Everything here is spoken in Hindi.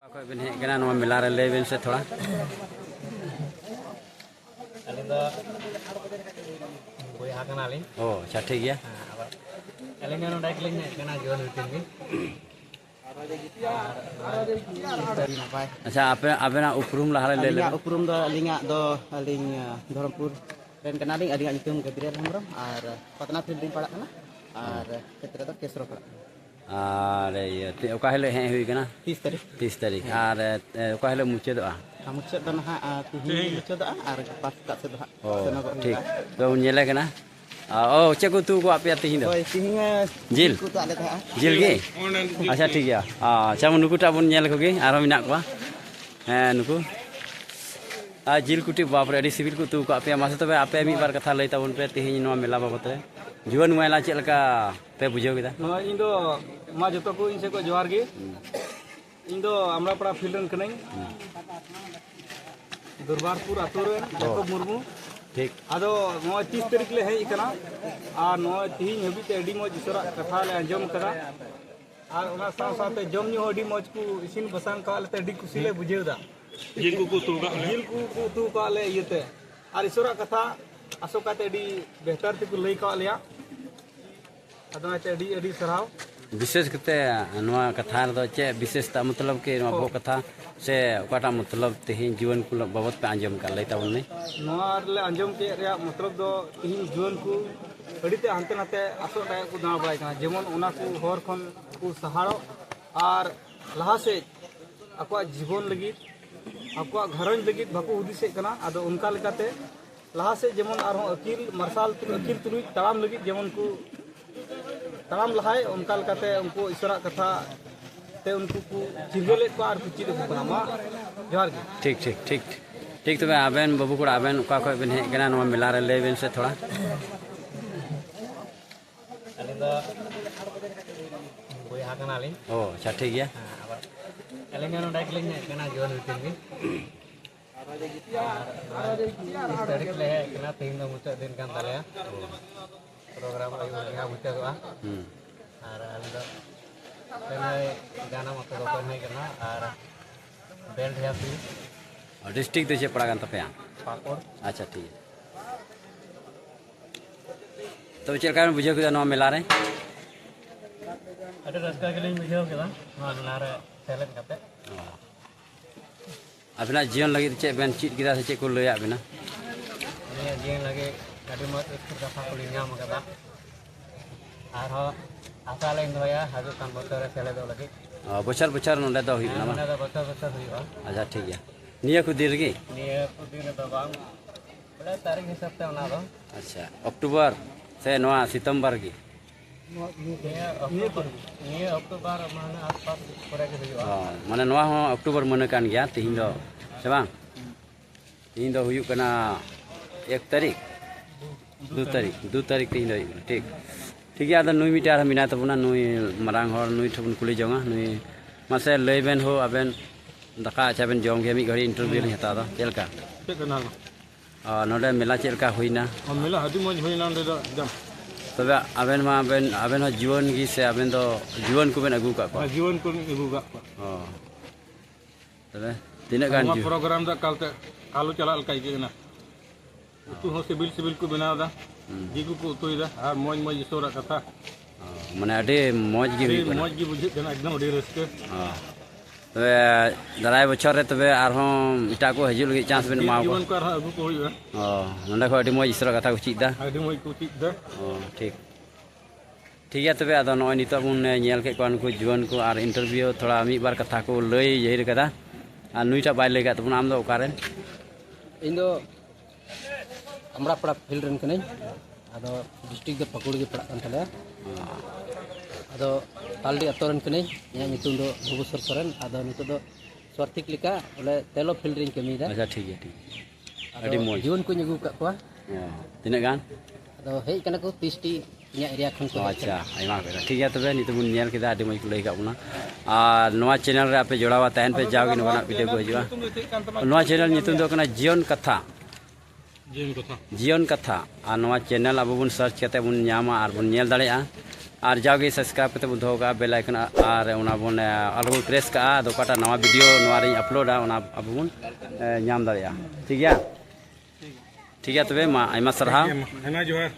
बिन हेज कना नवा मेला रे लय बिन से थोड़ा अलिंग दो बोया कना लिंग ओ अच्छा ठीक गया अलिंग नोडा कलिंग कना जोन हुतिन गे अच्छा आपे आपना उपरुम लहा ले ले उपरुम दो अलिंग दो अलिंग धरमपुर रेन कना लिंग अलिंग नितुम गबिरेल हमरम और पतना फील्ड लिंग पड़ा कना और क्षेत्र दो केसरो पड़ा अरे ये ओका हेले हे हुई कना 30 तारीख और ओका हेले मुचेदआ मुचेद दो ना तिहिन मुचेदआ और पास का से दो ओ ठीक तो नेले कना ओ चेको तू को आपे तिहिन दो जिल को तो आले था जिल गे अच्छा ठीक गया अच्छा नुकुटा बन नेल कोगे आरो मिना को हैं नुकु जिल कुटी बाप रे सिविल को तू को आपे मासे तबे आपे मी बार कथा लई ताबन पे तिहिन नवा मेला बाबत रे जीवन मेला चेल का पे बुझाव केदा नवा इन दो मा जतो को इन से को जोहार गे इन दो अमरापड़ा फील्ड रन कनई दरबारपुर आतो रे जाकोब मुर्मू ठीक आदो 30 तारीख ले हेज कना आ नो तिहिन हबी ते अडी मज इसरा कथा ले अंजम कदा और ओना साव साथे जम न्यू अडी मज को इसिन बसांग का ले अडी खुशी ले बुझेवदा जिल को तू का ले इयते और इसरा कथा आसोकाते अडी बेहतर ते को लई का लिया अदनाते अडी अडी सराव विशेष करते नवा कथा दो चे विशेषता मतलब के नवा बो कथा से ओकाटा मतलब तिहिन जीवन को बाबत पे अंजम का लई ताबन ने नवा ले अंजम के रिया मतलब दो तिहिन जीवन को अडीते हानते नाते आसो टाइम को दाना बाय कना जेमन ओना को हर खन को सहारो और लहा से अकवा जीवन लगी अकवा घरन लगी बाको उदिसे कना आदो उनका लेकाते लहा से जेमन आरो अकील मार्शल अकील तुलुई तड़ाम लगी जेमन को तड़ाम लहाय उनका लेकाते उनको ईश्वरा कथा ते उनको को चिंगले को आर कुची दे मा जोहार गे ठीक ठीक ठीक ठीक तबे आबेन बाबू को आबेन ओका को बिन हेज कना नवा मेला रे लय बिन से थोड़ा अलिंग दो बोया कना लिंग ओ अच्छा ठीक गया अलिंग नोडा कलिंग कना जोन हुतिन गे तारीख ले कना तिहिन दो मुचा दिन कान तालेया प्रोग्राम आयु लगा मुचा दो और अलिंग दो गाना मत दो कोन नहीं करना और बैंड है फिर और डिस्ट्रिक्ट दे पड़ा गन तपया पाकोड़ अच्छा ठीक है तो चलका बुझे के नवा मेला रे अरे रस्का के लिए बुझे के नवा मेला रे सेलेक्ट करते अपना जीवन लगी चे बेन चीट गिदा से चे को लया बिना ये जीवन लगे अभी मत एक कथा को लिंगाम कदा और आशा लेन होया हाजु कान बतर सेले दो लगे बचर बचर नोडे दो हुई ना ना बतर बतर हुआ अच्छा ठीक है निया को दिन गे निये को दिन दो बांग बड़ा तारीख हिसाब से ओना दो अच्छा अक्टूबर से नवा सितंबर की निये अक्टूबर महीना आसपास करे के हुआ माने नवा हो अक्टूबर महीने कान गया तिहिन दो से बांग तिहिन दो हुयु कना 1 तारीख 2 तारीख तिहिन दो ठीक ठीक है आदा नुई मिटार मिना तबना नुई मारांग हर नुई ठबन कुली जोंगा नुई मासे लय बेन हो आबेन दाका अच्छा बेन जोम के मी घड़ी इंटरव्यू नि हता दो चेलका चेकना नोडे मेला चेलका होइना मेला हदी मज होइना नोडे दो एकदम तबे आबेन मा आबेन हो जीवन गी से आबेन दो जीवन को बेन अगु का को जीवन को अगु का तबे तिना गान जी प्रोग्राम दा कालो चलाल काई के ना उतु हो सिविल को बनाव दा जीगु को उतुई दा और मज मज इसोरा कथा माने अडे मज गी बुझे कना एकदम अडे रस्के तबे दराय बछर रे तबे आरहों इटा को हजु लगी चांस बेन माव जीवन को आर अगु को होइबा नंडा को अडे मज इसोरा कथा को चिदा अडे मज को चिदा ठीक ठीक है तबे आदो नय नितो बुन नेल के कोन को जीवन को और इंटरव्यू थोड़ा मी बार कथा को लय यहिर कदा और नुईटा बाय लेगा तबन आम दो ओकारे इन दो अमरापड़ा फील्ड रन कनई आदो डिस्ट्रिक्ट दो पकुड़ के पड़ा कन तले आदो तालडी अतोरन कनई या नितुन दो भुवनेश्वर सोरेन आदो नितो दो स्वार्थिक लिका बोले तेलो फील्ड रिंग कमी दा अच्छा ठीक है अडी मोज जीवन को न्यगु का को तिना गान आदो हेज कना को 30 टी इया एरिया खन को अच्छा आइमा बेटा ठीक है तबे नितो बुन नेल केदा अडी मोज को लई का बुना और नवा चैनल रे आपे जोड़ावा तहन पे जाओगे नवा वीडियो को हजुआ नवा चैनल नितुन दो कना जीवन कथा जीवन कथा और नवा चैनल अब बुन सर्च करते बुन नामा और बुन नेल दाड़ेया और जाओगे सब्सक्राइब करते बन दोगा बेल आइकन और उना बन आलो बन प्रेस का दो काटा नवा वीडियो नवा रिंग अपलोडा उना अब बन नाम दाड़िया ठीक है तबे मा आयमा सरहा है ना जो है